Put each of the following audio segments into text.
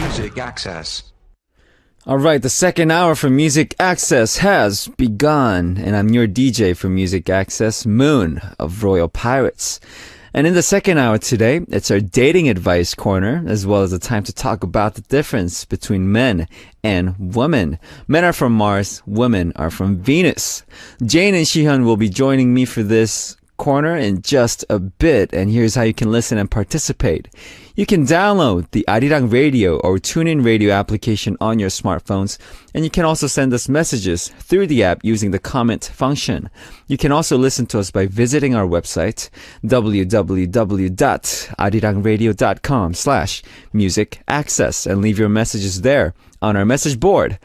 Music Access. All right, the second hour for Music Access has begun, and I'm your DJ for Music Access, Moon of Royal Pirates. And in the second hour today, it's our dating advice corner, as well as a time to talk about the difference between men and women. Men are from Mars, women are from Venus. Jane and Shihyun will be joining me for this corner in just a bit, and here's how you can listen and participate. You can download the Arirang Radio or TuneIn Radio application on your smartphones, and you can also send us messages through the app using the comment function. You can also listen to us by visiting our website, www.arirangradio.com/music access, and leave your messages there on our message board.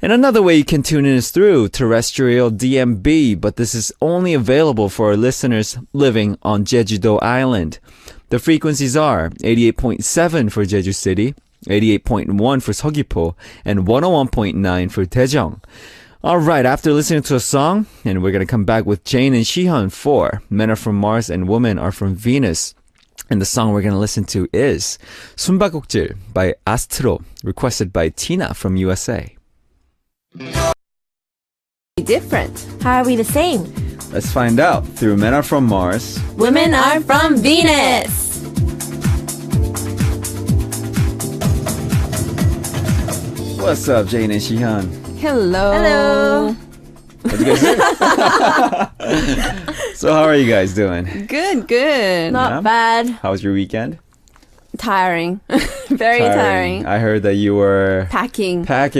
And another way you can tune in is through terrestrial DMB, but this is only available for our listeners living on Jeju-do Island. The frequencies are 88.7 for Jeju City, 88.1 for Seogwipo, and 101.9 for Daejeong. All right, after listening to a song, and we're going to come back with Jane and Shihyun for Men Are From Mars and Women Are From Venus. And the song we're going to listen to is 숨바꼭질 by Astro, requested by Tina from USA. Different. How are we the same? Let's find out through Men Are From Mars. Women are from Venus. What's up, Jane and Shihyun? Hello. Hello. What you guys do? So how are you guys doing? Good, good. Not bad. How was your weekend? Tiring. Very tiring. I heard that you were Packing. That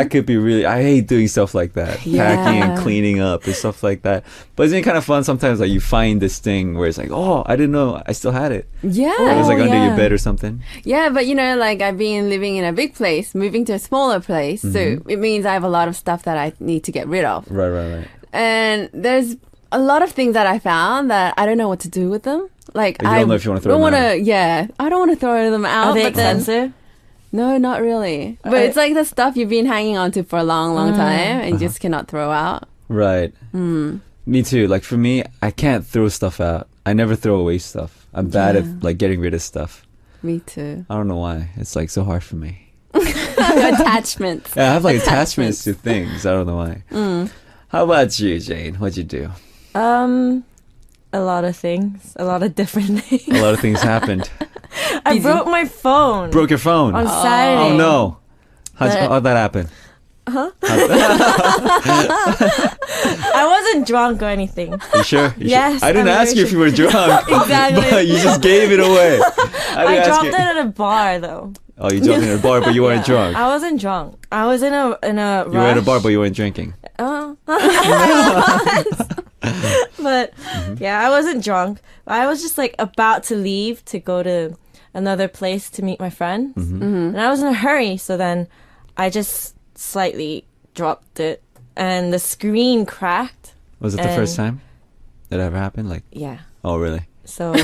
could be really, I hate doing stuff like that. Yeah. Packing and cleaning up and stuff like that. But isn't it kind of fun sometimes, like you find this thing where it's like, oh, I didn't know I still had it. Yeah. It was like under yeah. your bed or something. Yeah, but you know, like I've been living in a big place, moving to a smaller place. So it means I have a lot of stuff that I need to get rid of. Right. And there's a lot of things that I found that I don't know what to do with them. Like You don't know if you wanna throw don't them wanna, out. Yeah, I don't want to throw them out. Are they but then- expensive? No, not really. But it's like the stuff you've been hanging on to for a long, long time and you just cannot throw out. Right. Me too. Like for me, I can't throw stuff out. I never throw away stuff. I'm bad at like getting rid of stuff. Me too. I don't know why. It's like so hard for me. Attachments. Yeah, I have like attachments to things. I don't know why. How about you, Jane? What'd you do? A lot of things. A lot of different things. A lot of things happened. I broke my phone. Broke your phone. on Saturday. Oh no. How'd that happen? I wasn't drunk or anything. You sure? Yes, I didn't I'm ask very you if you were drunk. Exactly. But you just gave it away. I dropped it at a bar though. Oh, you dropped it in a bar, but you weren't drunk. I wasn't drunk. I was in a rush. You were at a bar, but you weren't drinking. Oh. But yeah, I wasn't drunk. I was just like about to leave to go to another place to meet my friends. And I was in a hurry, so then I just slightly dropped it and the screen cracked. Was it the first time that ever happened? Like, Yeah. oh, really? So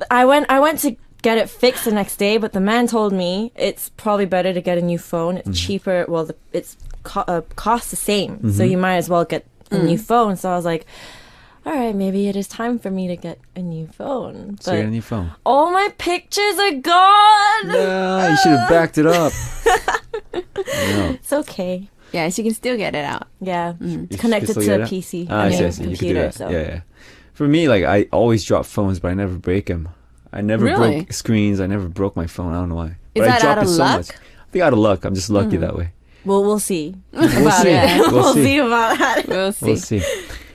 I went to get it fixed the next day, but the man told me it's probably better to get a new phone. It's cheaper. Well, it's costs the same, so you might as well get a new phone. So I was like, all right, maybe it is time for me to get a new phone. So you got a new phone. All my pictures are gone. No, you should have backed it up. No. It's okay. Yeah, she can still get it out. Yeah, You connected still to get a it? PC. Ah, I see. You could do computer. that. So Yeah. For me, like, I always drop phones, but I never break them. I never Really? broke screens. I never broke my phone. I don't know why. Is But I that drop out of it so luck? much. I think out of luck. I'm just lucky that way. we'll see. We'll see. it. We'll see. See about that. We'll see. We'll see.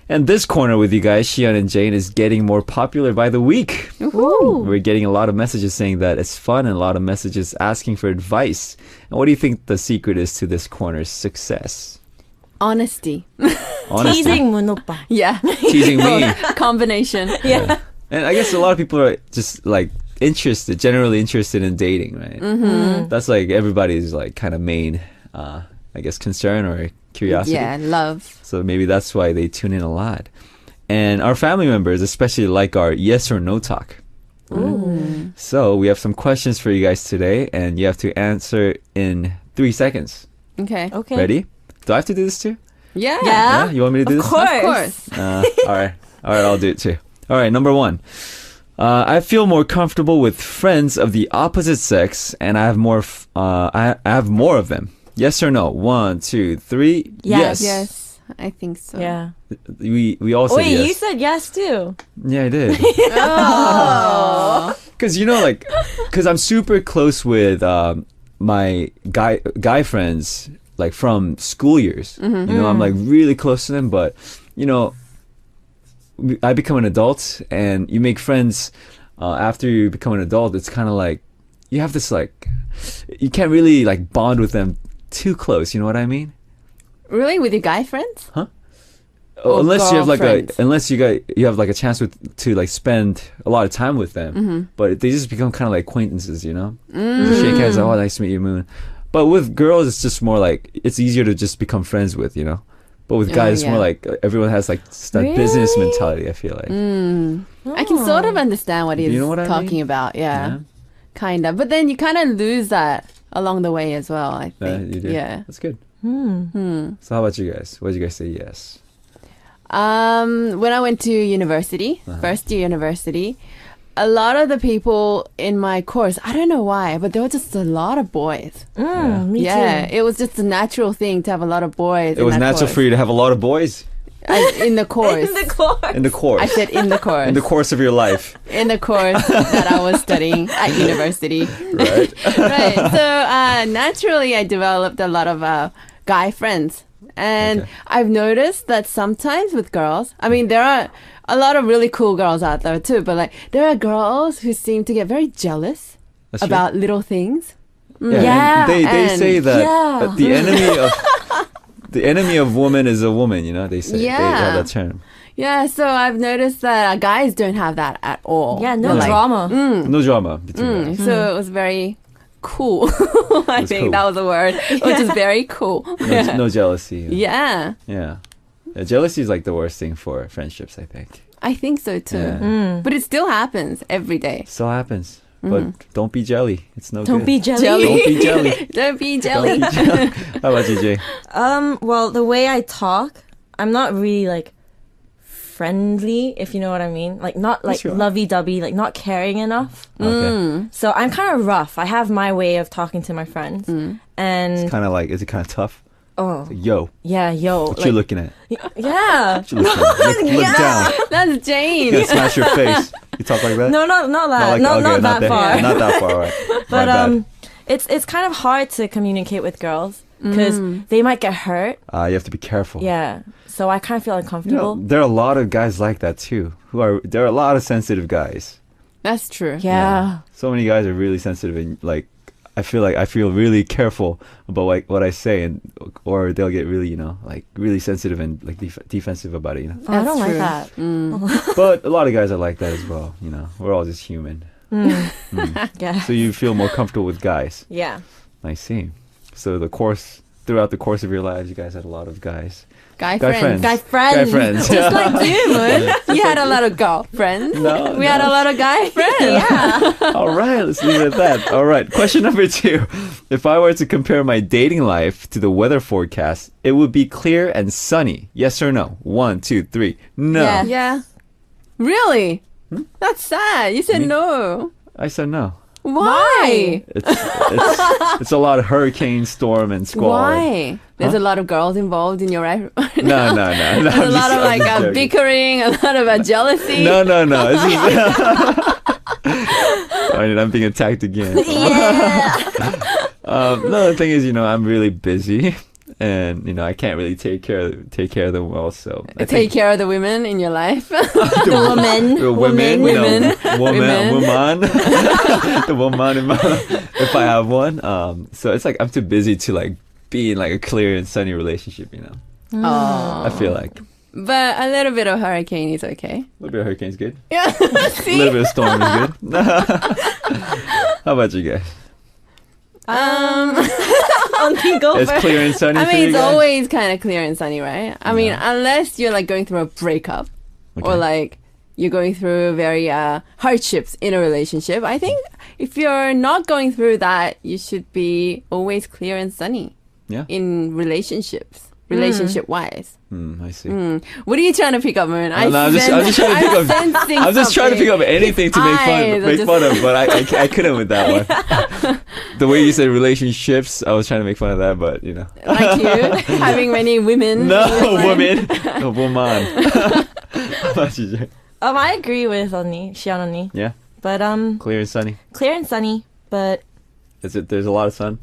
And this corner with you guys, Shihyun and Jane, is getting more popular by the week. Ooh. We're getting a lot of messages saying that it's fun and a lot of messages asking for advice. And what do you think the secret is to this corner's success? Honesty. Honesty. Teasing Moon oppa. Yeah. Teasing me. Combination. Yeah. And I guess a lot of people are just like generally interested in dating, right? That's like everybody's like kind of main, I guess, concern or curiosity. Yeah, love. So maybe that's why they tune in a lot. And our family members especially like our yes or no talk. Ooh. So we have some questions for you guys today, and you have to answer in 3 seconds. Okay. Okay. Ready? Do I have to do this too? Yeah. Yeah. You want me to do Of this? course. Of course. All right. All right, I'll do it too. All right, number 1. I feel more comfortable with friends of the opposite sex, and I have more. I have more of them. Yes or no? 1, 2, 3. Yes. Yes, I think so. Yeah. We all said Wait, yes. you said yes too. Yeah, I did. Oh. Because because I'm super close with my guy friends, like from school years. I'm like really close to them, but I become an adult, and you make friends after you become an adult. It's kind of like you have this like you can't really like bond with them too close. You know what I mean? Really, with your guy friends? Huh? Or Unless you have like girlfriends? you have like a chance to like spend a lot of time with them, but they just become kind of like acquaintances, You shake hands, oh, nice to meet you, Moon. But with girls, it's just more like it's easier to just become friends with, But with guys, it's more like everyone has like that business Really? mentality. I feel like. I can sort of understand what he's You know what I talking mean? about. Yeah, kind of. But then you kind of lose that along the way as well. I think. You do. Yeah. That's good. So how about you guys? What did you guys say? Yes. When I went to university, first year university, a lot of the people in my course, I don't know why, but there were just a lot of boys. Me Yeah, too. it was just natural thing to have a lot of boys. It was natural for you to have a lot of boys in the course. In the course. in the course. I said in the course. in the course of your life, In the course that I was studying at university. right? Right. So naturally, I developed a lot of guy friends. And Okay. I've noticed that sometimes with girls, I mean, there are a lot of really cool girls out there too, but like there are girls who seem to get very jealous That's true. about little things. Yeah, Yeah, and they and- say that yeah. the enemy of woman is a woman. They say they Yeah. have that term. Yeah, so I've noticed that guys don't have that at all. Yeah, no They're like, drama. No drama between guys. So it was very cool. I It's think cool. that was a word, which is very cool. No jealousy. Yeah, Yeah. Jealousy is like the worst thing for friendships, I think. I think so too. Yeah. But it still happens every day. Still happens. But don't be jelly. It's no Don't good. be jelly. Don't be jelly. Don't be jelly. Don't be jelly. How about you, Jay? Well, the way I talk, I'm not really like friendly, if you know what I mean. Like not like Sure. lovey-dovey, like not caring enough. Okay. So I'm kind of rough. I have my way of talking to my friends, and It's kind of like, is it kind of tough? oh Yo, yeah, yo, what like, you looking at? yeah. What you looking at? Look down. That's You Jane. gonna smash your face. You talk like that? No, not that. like- Not okay, that there. far. Not that far. All right. But My bad. it's kind of hard to communicate with girls because they might get hurt. You have to be careful. Yeah. So I kind of feel uncomfortable. There are a lot of guys like that too. There are a lot of sensitive guys. That's true. Yeah. So many guys are really sensitive, and like I feel really careful about like what I say, or they'll get really like really sensitive and like defensive about it. Oh, I don't That's like true. that. But a lot of guys are like that as well. We're all just human. Yeah. So you feel more comfortable with guys. Yeah. I see. So throughout the course of your lives, you guys had a lot of guys. Guy Guy friends. friends. Guy friends. Guy friends. Just like you, Moon. You had a lot of girlfriends. No, We had a lot of guy friends. Yeah. All right, let's leave it at that. All right, question number 2. If I were to compare my dating life to the weather forecast, it would be clear and sunny. Yes or no? 1, 2, 3. No. Yeah. Yeah. Really? That's sad. You said Me? no. I said no. Why? It's a lot of hurricane, storm, and squall. Why? There's a lot of girls involved in your life. No. There's a lot of like bickering, a lot of jealousy. No. It's just, I'm being attacked again. No, the thing is, I'm really busy, and I can't really take care of them well. So I Take think care of the women in your life. The woman. the women, Women. woman, the woman, if I have one. So it's like I'm too busy to like be in like a clear and sunny relationship. Oh. I feel like But a little bit of hurricane is okay. a little bit of hurricane's good. Yeah. A See? little bit of storm is good. How about you guys? Okay, go It's for it. clear and sunny. I for mean, you it's guys? always kind of clear and sunny, right? I mean, unless you're like going through a breakup Okay. or like you're going through very hardships in a relationship. I think if you're not going through that, you should be always clear and sunny Yeah. in relationships. relationship wise. I see. What are you trying to pick up, Moon? I'm just trying to pick up. I'm just trying to pick up anything to make fun of, but I couldn't with that one. The way you said relationships, I was trying to make fun of that, but you know. Like you having many women. No, women. A woman. How about you, Jay? I agree with Xian 언니. Yeah. But Clear and sunny. clear and sunny, but There's a lot of sun?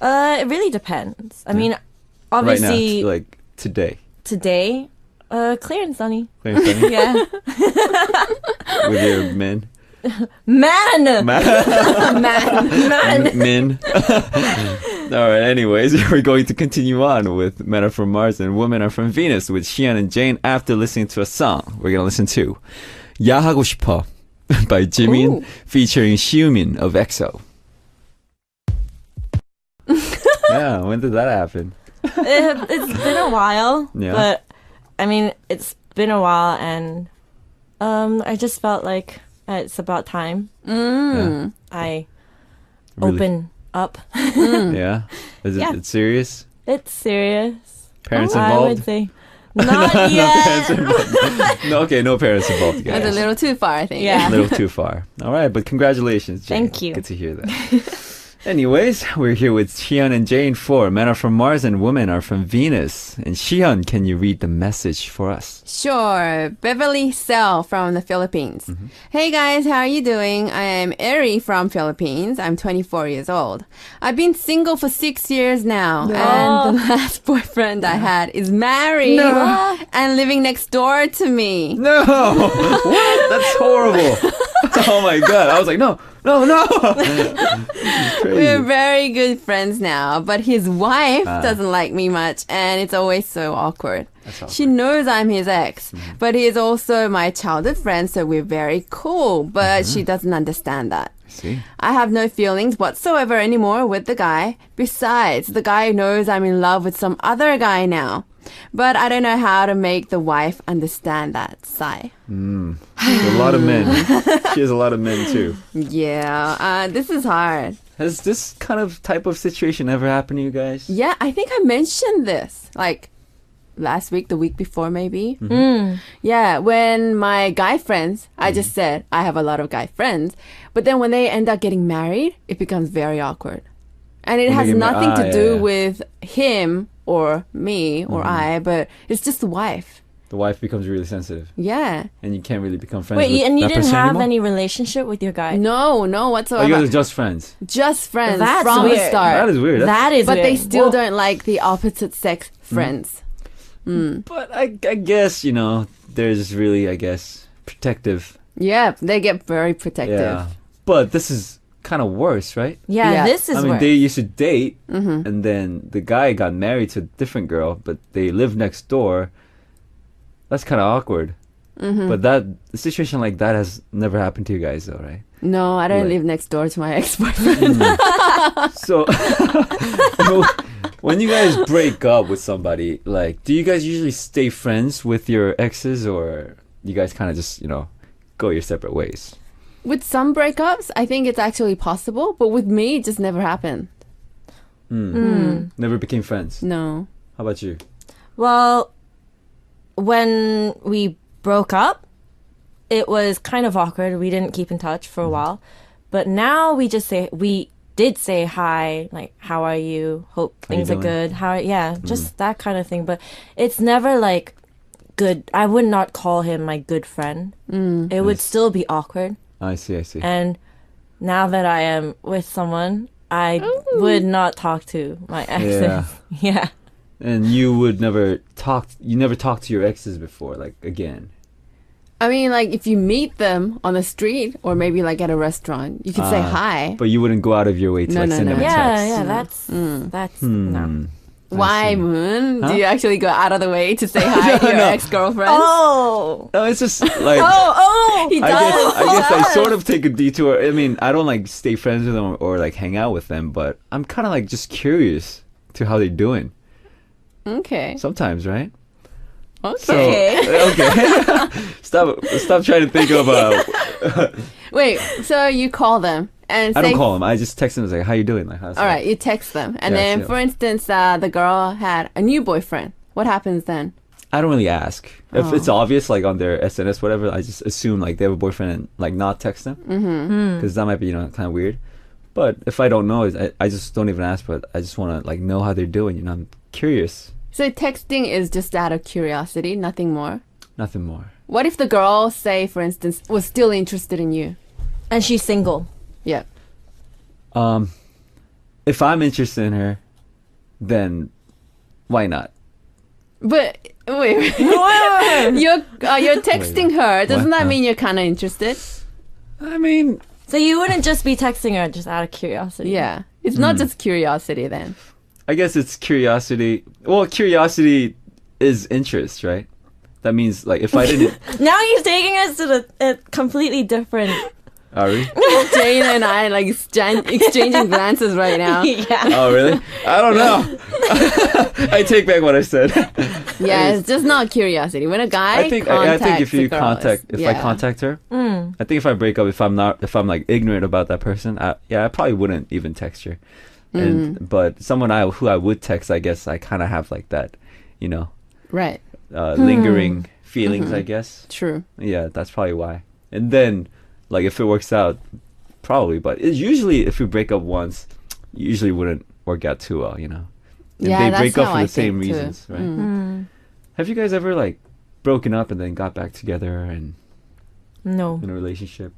it really depends. I mean, obviously Right now, like today. today, clear and sunny. Clear and sunny? Yeah. With your men. Man. Men. All right, anyways, we're going to continue on with Men Are From Mars and Women Are From Venus with Xian and Jane after listening to a song. We're going to listen to 야 하고 싶어 by Jimin featuring Xiumin of EXO. Yeah, when did that happen? It's been a while. Yeah. But, I mean, it's been a while and I just felt like it's about time Yeah. I Really? open up. Yeah? Is it Yeah. it's serious? It's serious. Parents I involved? would say. Not No yet. parents involved. No, okay, no parents involved, guys. That's a little too far, I think. Yeah. A little too far. All right, but congratulations, Jane. Thank you. Good to hear that. Anyways, we're here with Xian and Jane for Men Are From Mars and Women Are From Venus. And Xian, can you read the message for us? Sure. Beverly Sell from the Philippines. Hey guys, how are you doing? I am Eri from Philippines. I'm 24 years old. I've been single for 6 years now. And the last boyfriend I had is married and living next door to me. No! What? That's horrible. Oh my god. I was like, no. This is crazy. We're very good friends now, but his wife doesn't like me much, and it's always so awkward. She knows I'm his ex, but he is also my childhood friend, so we're very cool, but she doesn't understand that. See? I have no feelings whatsoever anymore with the guy. Besides, the guy knows I'm in love with some other guy now. But I don't know how to make the wife understand that. Sigh. There's a lot of men. She has a lot of men too. Yeah, this is hard. Has this kind of type of situation ever happened to you guys? Yeah, I think I mentioned this like last week, the week before maybe. Yeah, when my guy friends, I just said I have a lot of guy friends, but then when they end up getting married, it becomes very awkward. And it When has they get nothing to do yeah. with him or me or I, but it's just the wife. The wife becomes really sensitive. Yeah. And you can't really become friends Wait, with and you that didn't person have anymore? any relationship with your guy? No Oh, whatsoever. you guys are just friends. Just friends That's from the weird. start. That is weird. That is but weird. they still Well, don't like the opposite sex friends. But I guess, you know, there's really, I guess, protective. Yeah, they get very protective. Yeah. But this is kind of worse, right? Yeah, Yeah. this is I mean, worse. they used to date, and then the guy got married to a different girl, but they live next door. That's kind of awkward. But a situation like that has never happened to you guys, though, right? No, I don't Like- live next door to my ex-boyfriend. So, when you guys break up with somebody, like, do you guys usually stay friends with your exes, or you guys kind of just, you know, go your separate ways? With some breakups, I think it's actually possible, but with me, it just never happened. Never became friends. No. How about you? Well, when we broke up, it was kind of awkward. We didn't keep in touch for a while. But now we did say hi, like, how are you? Hope How you things are doing? good. Just that kind of thing. But it's never like good. I would not call him my good friend. It would still be awkward. I see. And now that I am with someone, I would not talk to my exes. Yeah. Yeah. And you never talked to your exes before, like, again. I mean, like, if you meet them on the street or maybe, like, at a restaurant, you could say hi. But you wouldn't go out of your way to, No, like, no, send no. them a Yeah, text. yeah, that's no. Why, see. Moon? Huh? Do you actually go out of the way to say hi to your No. ex-girlfriend? Oh, No, it's just, like... He does. I guess I sort of take a detour. I mean, I don't like stay friends with them or like hang out with them, but I'm kind of like just curious to how they're doing. Okay. Sometimes, right? Okay. So, okay. Stop trying to think of. Wait, so you call them and I say... don't call them. I just text them. Like, how you doing? Like, how's All right, you text them. And Yeah, then, yeah. for instance, the girl had a new boyfriend. What happens then? I don't really ask. If it's obvious, like on their SNS, whatever, I just assume like they have a boyfriend and like not text them. Because that might be, kind of weird. But if I don't know, I just don't even ask, but I just want to like know how they're doing. I'm curious. So texting is just out of curiosity, nothing more? Nothing more. What if the girl, say, for instance, was still interested in you? And she's single. Yeah. If I'm interested in her, then why not? But wait. You're texting her. Doesn't that mean you're kind of interested? I mean, So you wouldn't just be texting her just out of curiosity. Yeah. It's not just curiosity then. I guess it's curiosity. Well, curiosity is interest, right? That means like if I didn't. Now he's taking us to a completely different. Are we? Jane and I like exchanging glances right now. Yeah. Oh, really? I don't know. I take back what I said. Yeah, it's just not curiosity. When a guy I think if you I contact her, I think if I break up, if I'm like ignorant about that person, I probably wouldn't even text her. But someone who I would text, I guess I kind of have like that, right. Lingering feelings, I guess. True. Yeah, that's probably why. And then, like, if it works out, probably. But it's usually, if we break up once, usually wouldn't work out too well, And Yeah, they break that's up how for I the same think, too. reasons, right? Have you guys ever like broken up and then got back together and No. in a relationship?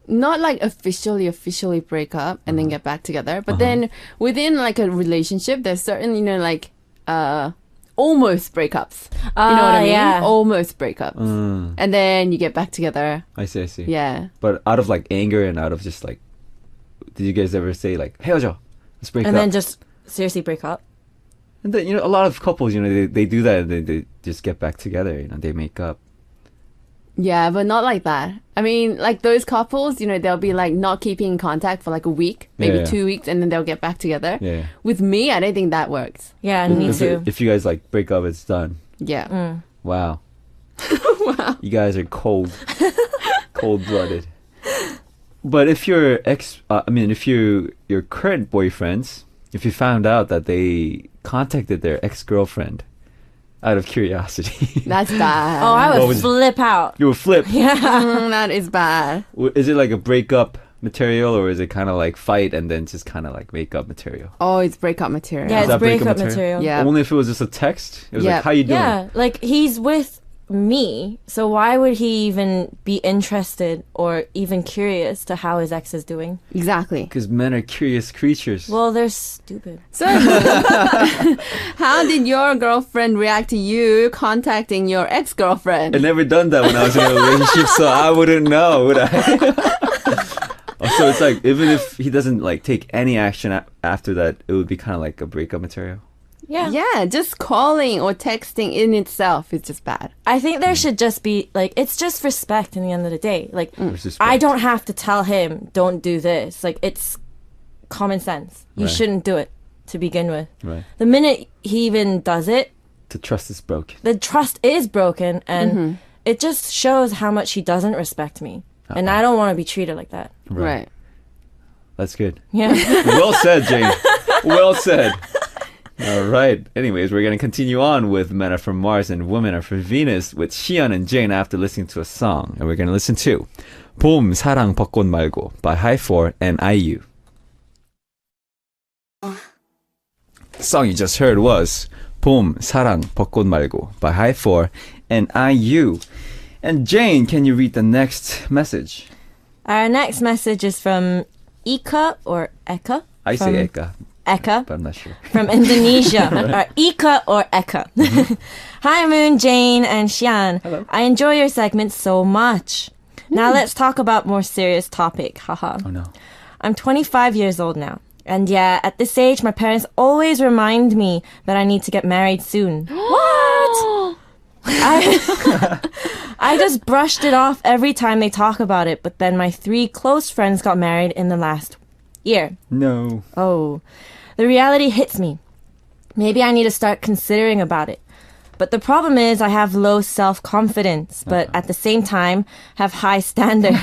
Not like officially break up and then get back together, but then within like a relationship, there's certain almost breakups. You know what I mean? Yeah. Almost breakups, and then you get back together. I see. Yeah. But out of like anger and out of just like, did you guys ever say like, 헤어져, let's break And up? then just seriously break up. And then a lot of couples, they do that and they just get back together. They make up. Yeah, but not like that. I mean, like those couples, they'll be like not keeping in contact for like a week, maybe Yeah. 2 weeks, and then they'll get back together. Yeah. With me, I don't think that works. Yeah, me too. If you guys like break up, it's done. Yeah. Wow. Wow. You guys are cold-blooded. But if your your current boyfriends, if you found out that they contacted their ex-girlfriend out of curiosity, That's bad. Oh, I What would was- flip out. you would flip. Yeah. That is bad. Is it like a breakup material, or is it kind of like fight and then just kind of like make up material? Oh, it's breakup material. Yeah, Is it's that breakup breakup material? material. Yeah. Only if it was just a text. It was Yeah. like, how you doing? Yeah, like he's with me, so why would he even be interested or even curious to how his ex is doing? Exactly. Because men are curious creatures. Well, they're stupid. So, how did your girlfriend react to you contacting your ex-girlfriend? I never done that when I was in a relationship, so I wouldn't know, would I? So it's like, even if he doesn't like take any action after that, it would be kind of like a breakup material. Yeah. Yeah, just calling or texting in itself is just bad. I think there should just be, like, it's just respect in the end of the day. Like, Respect. I don't have to tell him, don't do this. Like, it's common sense. You Right. shouldn't do it to begin with. Right. The minute he even does it, The trust is broken. the trust is broken, and it just shows how much he doesn't respect me. And I don't want to be treated like that. Right. That's good. Yeah. Well said, Jane. Well said. All right. Anyways, we're going to continue on with Men Are From Mars and Women Are From Venus with Xian and Jane after listening to a song. And we're going to listen to 봄, 사랑, 벚꽃 말고 by High4 and IU. The song you just heard was 봄, 사랑, 벚꽃 말고 by High4 and IU. And Jane, can you read the next message? Our next message is from Ika or Eka. I from say Eka, Eka but I'm not sure. from Indonesia. Or Ika or Eka. Hi, Moon, Jane, and Xian. Hello. I enjoy your segment so much. Now let's talk about more serious topic. Haha. Oh no. I'm 25 years old now. And yeah, at this age, my parents always remind me that I need to get married soon. What? I just brushed it off every time they talk about it, but then my 3 close friends got married in the last year. No. Oh, the reality hits me. Maybe I need to start considering about it. But the problem is I have low self-confidence, but at the same time have high standards.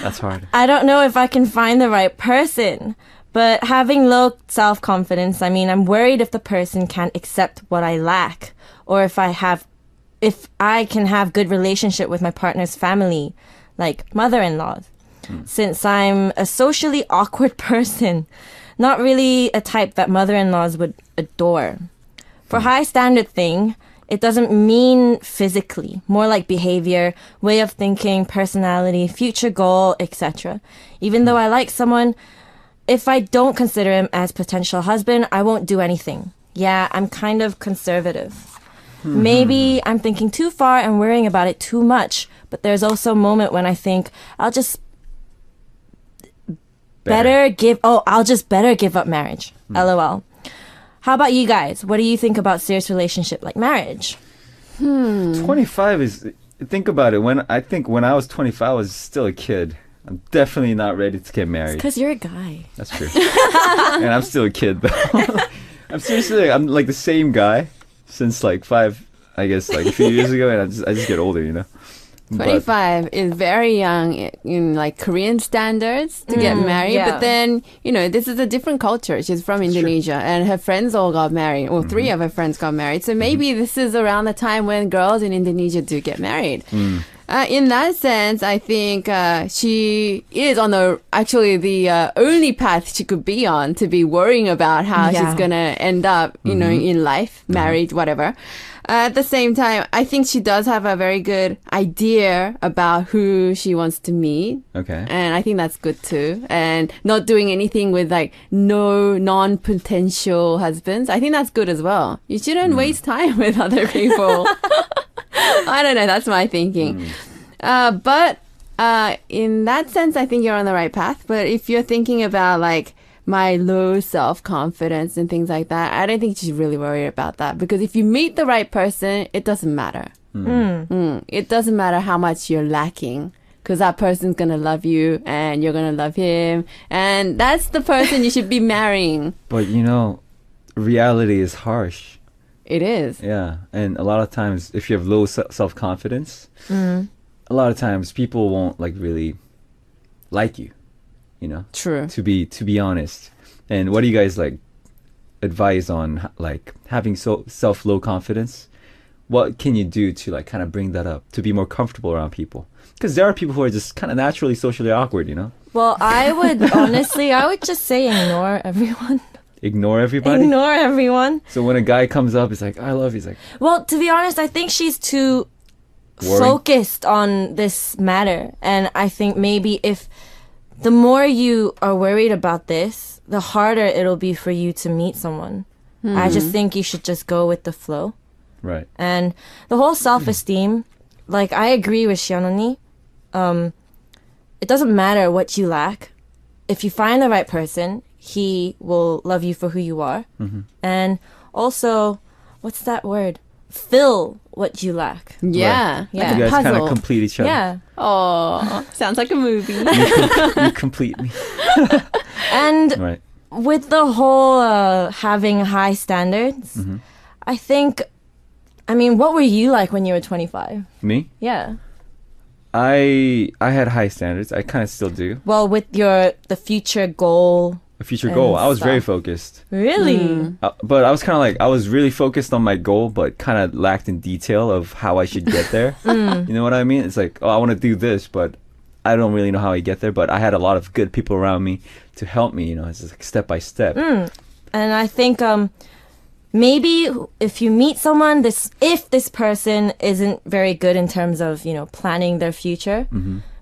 That's hard. I don't know if I can find the right person, But having low self-confidence, I mean, I'm worried if the person can't accept what I lack, or if I can have good relationship with my partner's family, like mother-in-laws. Since I'm a socially awkward person, not really a type that mother-in-laws would adore. For high standard thing, it doesn't mean physically, more like behavior, way of thinking, personality, future goal, etc. Even though I like someone, if I don't consider him as potential husband, I won't do anything. Yeah, I'm kind of conservative. Maybe I'm thinking too far and worrying about it too much, but there's also a moment when I think I'll just better give up marriage. LOL. How about you guys? What do you think about serious relationship like marriage? 25 is, think about it. When I was 25, I was still a kid. I'm definitely not ready to get married. Because you're a guy. That's true. And I'm still a kid, though. I'm like the same guy since like a few years ago, and I just get older, you know. 25 is very young in like Korean standards to get married. yeah. But then, this is a different culture. She's from Indonesia and her friends all got married. Well, 3 of her friends got married. So maybe this is around the time when girls in Indonesia do get married. In that sense, I think she is on the only path she could be on to be worrying about how she's going to end up, in life, married, whatever. At the same time, I think she does have a very good idea about who she wants to meet. Okay. And I think that's good too. And not doing anything with like no non-potential husbands. I think that's good as well. You shouldn't waste time with other people. I don't know. That's my thinking. But in that sense, I think you're on the right path. But if you're thinking about like my low self-confidence and things like that, I don't think she's really worried about that. Because if you meet the right person, it doesn't matter. It doesn't matter how much you're lacking. Because that person's going to love you and you're going to love him. And that's the person you should be marrying. But reality is harsh. It is. Yeah. And a lot of times, if you have low self-confidence, a lot of times people won't like really like you, True. To be honest. And what do you guys like advise on like having low confidence? What can you do to like kind of bring that up to be more comfortable around people? Because there are people who are just kind of naturally socially awkward, Well, I would just say ignore everyone. Ignore everybody? Ignore everyone. So when a guy comes up, he's like, I love you. He's like, well, to be honest, I think she's too focused on this matter. And I think maybe if the more you are worried about this, the harder it'll be for you to meet someone. I just think you should just go with the flow. Right. And the whole self-esteem, like I agree with Xianoni. It doesn't matter what you lack. If you find the right person, he will love you for who you are. And also, what's that word? Fill what you lack. Yeah. Right. Yeah. You guys kind of Puzzle. complete each other. Yeah. Oh, sounds like a movie. You complete me. And Right. with the whole having high standards, I think, what were you like when you were 25? Me? Yeah. I had high standards. I kind of still do. Well, with the future goal. A future goal. And I was very stuff. focused. Really? But I was kind of like, I was really focused on my goal, but kind of lacked in detail of how I should get there. You know what I mean? It's like, I want to do this, but I don't really know how I get there. But I had a lot of good people around me to help me, it's just like step by step. And I think maybe if you meet someone, if this person isn't very good in terms of, planning their future,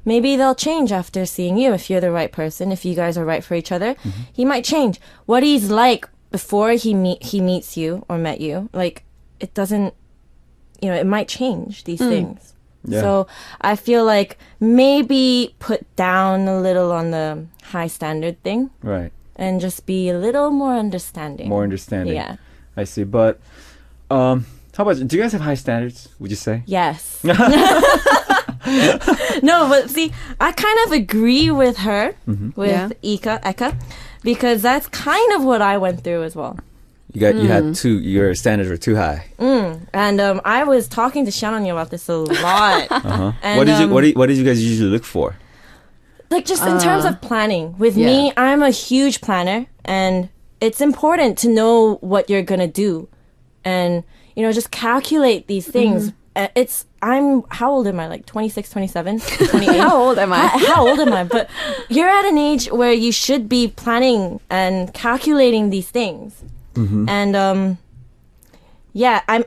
maybe they'll change after seeing you. If you're the right person, if you guys are right for each other, he might change. What he's like before he meets you or met you, like it doesn't, it might change these things. Yeah. So I feel like maybe put down a little on the high standard thing. Right. And just be a little more understanding. More understanding. Yeah. I see. But how about, do you guys have high standards, would you say? Yes. No, but see, I kind of agree with her, with Eka, because that's kind of what I went through as well. You had your standards were too high. And I was talking to Shannon about this a lot. Uh-huh. And, What did you guys usually look for? like just in terms of planning. With Yeah. me, I'm a huge planner, and it's important to know what you're gonna do, and just calculate these things. How old am I? Like 26, 27, 28? How old am I? How old am I? But you're at an age where you should be planning and calculating these things. And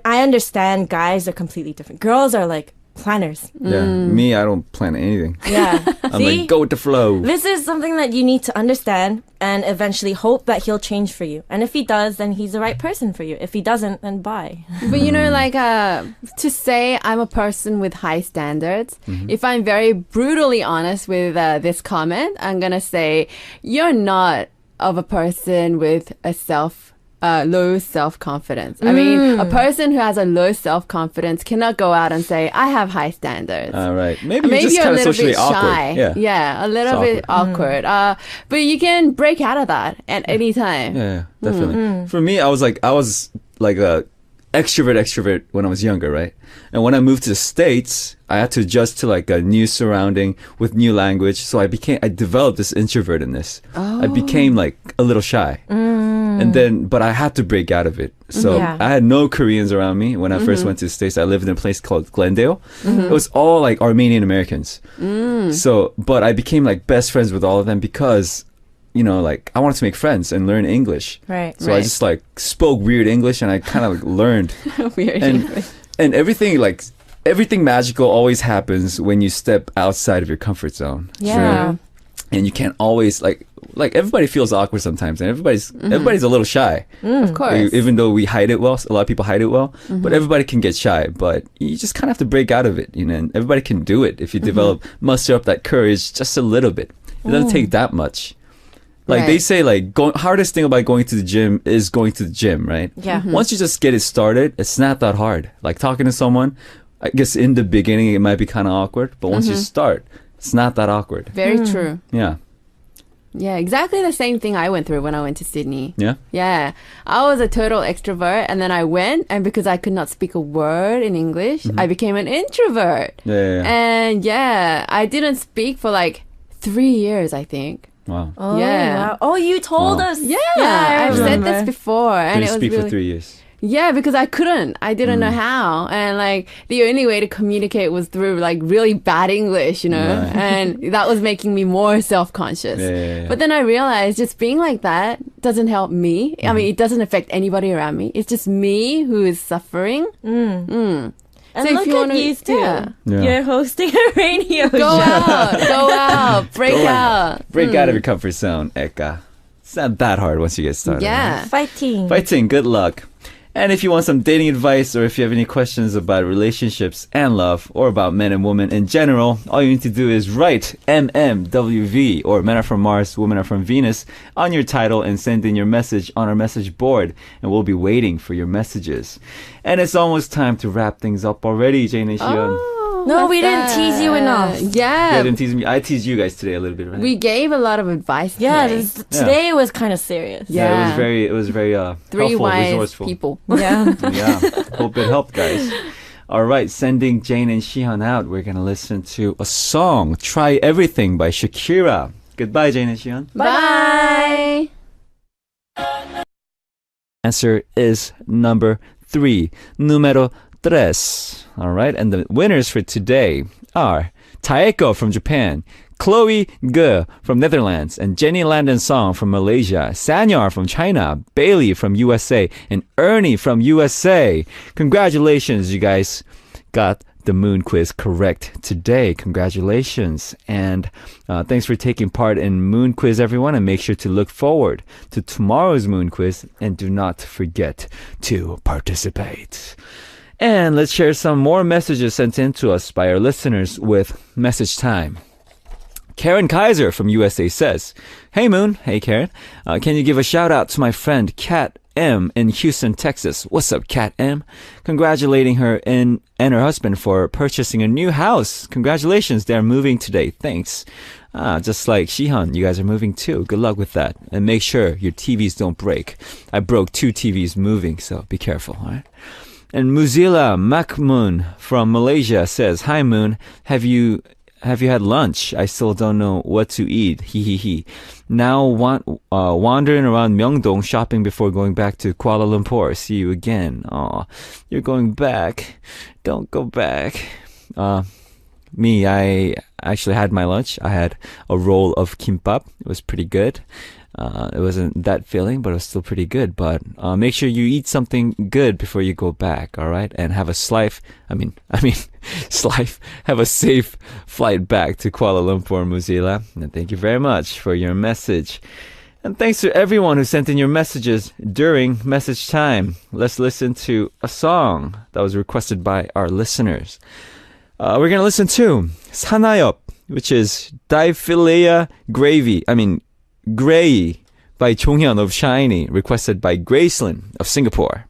I understand guys are completely different. Girls are like planners. Yeah, me, I don't plan anything. Yeah. I'm See? like, go with the flow. This is something that you need to understand and eventually hope that he'll change for you. And if he does, then he's the right person for you. If he doesn't, then bye. But like to say I'm a person with high standards, if I'm very brutally honest with this comment, I'm going to say you're not of a person with a low self-confidence. I mean, a person who has a low self-confidence cannot go out and say, I have high standards. All right. Maybe you're Maybe just you're a kind of little socially bit awkward. shy. Yeah. A little bit awkward. But you can break out of that at any time. Yeah, definitely. For me, I was like a extrovert when I was younger, right? And when I moved to the States, I had to adjust to like a new surrounding with new language. So I developed this introvertedness. I became like a little shy. And then, but I had to break out of it. So Yeah. I had no Koreans around me when I first went to the States. I lived in a place called Glendale. It was all like Armenian Americans. So, but I became like best friends with all of them because like I wanted to make friends and learn English. Right. So I just like spoke weird English and I kind of like learned. Weird. And everything magical always happens when you step outside of your comfort zone. Yeah. And you can't always like everybody feels awkward sometimes, and everybody's a little shy. Of course. Even though we hide it well, a lot of people hide it well, but everybody can get shy. But you just kind of have to break out of it, and everybody can do it if you muster up that courage just a little bit. It doesn't take that much. Like they Right. say, like hardest thing about going to the gym is going to the gym, right? Yeah. Once you just get it started, it's not that hard. Like talking to someone, I guess in the beginning it might be kind of awkward, but once you start, it's not that awkward. Very true. Yeah. Yeah, exactly the same thing I went through when I went to Sydney. Yeah. Yeah. I was a total extrovert, and then I went, and because I could not speak a word in English, I became an introvert. Yeah. And I didn't speak for like 3 years, I think. Wow. Oh, Yeah. wow. Oh, you told Wow. us. Yeah, I I've said remember. this before, and Didn't it was speak really for 3 years. yeah, because I couldn't. I didn't know how, and like the only way to communicate was through like really bad English, Right. and that was making me more self-conscious. Yeah. But then I realized just being like that doesn't help me. I mean, it doesn't affect anybody around me. It's just me who is suffering. And So if look you at wanna- you two. yeah. Yeah. You're hosting a radio Go show. out, break out. Break out of your comfort zone, Eka. It's not that hard once you get started. Yeah. Fighting. Fighting, good luck. And if you want some dating advice or if you have any questions about relationships and love or about men and women in general, all you need to do is write MMWV or Men Are From Mars, Women Are From Venus on your title and send in your message on our message board. And we'll be waiting for your messages. And it's almost time to wrap things up already, Jane and Shion. No, what's we didn't tease you enough. Yeah. Yeah, didn't tease me. I teased you guys today a little bit, right? We gave a lot of advice. Yeah, today. today was kind of serious. Yeah. It was very Three helpful, wise resourceful. people. Yeah. Yeah, hope it helped, guys. All right, sending Jane and Shihan out. We're gonna listen to a song, "Try Everything" by Shakira. Goodbye, Jane and Shihan. Bye. Answer is number 3, numero 3. All right, and the winners for today are Taeko from Japan, Chloe Ge from Netherlands, and Jenny Landon Song from Malaysia, Sanyar from China, Bailey from USA, and Ernie from USA. Congratulations, you guys got the Moon Quiz correct today. Congratulations. And thanks for taking part in Moon Quiz, everyone. And make sure to look forward to tomorrow's Moon Quiz. And do not forget to participate. And let's share some more messages sent in to us by our listeners with message time. Karen Kaiser from USA says, "Hey Moon." Hey Karen. "Can you give a shout out to my friend Kat M in Houston, Texas?" What's up, Kat M? "Congratulating her and her husband for purchasing a new house. Congratulations, they're moving today. Thanks." Just like Shihan, you guys are moving too. Good luck with that. And make sure your TVs don't break. I broke 2 TVs moving, so be careful, all right? And Muzila Makmoon from Malaysia says, "Hi Moon, have you have you had lunch? I still don't know what to eat. Hee hee hee. Now wandering around Myeongdong shopping before going back to Kuala Lumpur. See you again. Aw, you're going back. Don't go back. Me, I actually had my lunch. I had a roll of kimbap. It was pretty good. It wasn't that filling, but it was still pretty good. But make sure you eat something good before you go back, all right? And have a have a safe flight back to Kuala Lumpur, Muzila. And thank you very much for your message. And thanks to everyone who sent in your messages during message time. Let's listen to a song that was requested by our listeners. We're going to listen to Sanayop, which is Diphilea Gray by Chonghyun of SHINee, requested by Gracelyn of Singapore.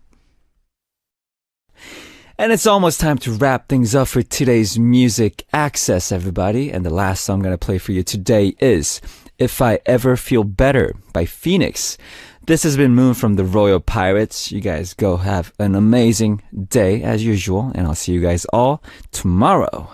And it's almost time to wrap things up for today's Music Access, everybody. And the last song I'm going to play for you today is If I Ever Feel Better by Phoenix. This has been Moon from the Royal Pirates. You guys go have an amazing day as usual, and I'll see you guys all tomorrow.